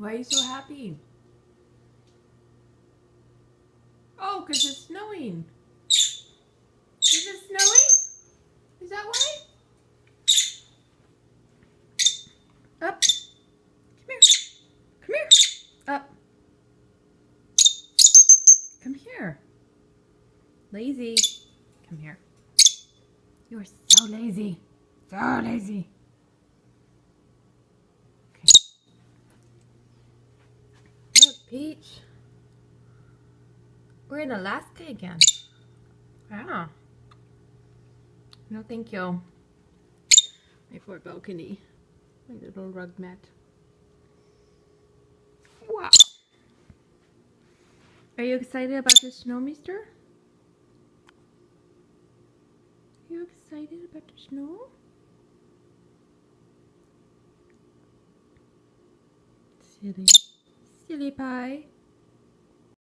Why are you so happy? Oh, because it's snowing. Is it snowing? Is that why? Up. Come here. Come here. Up. Come here. Lazy. Come here. You are so lazy. So lazy. Okay. Look, Peach. We're in Alaska again. Wow. No, thank you. My floor balcony. My little rug mat. Wow. Are you excited about the snow, mister? Are you excited about the snow? Silly. Silly pie.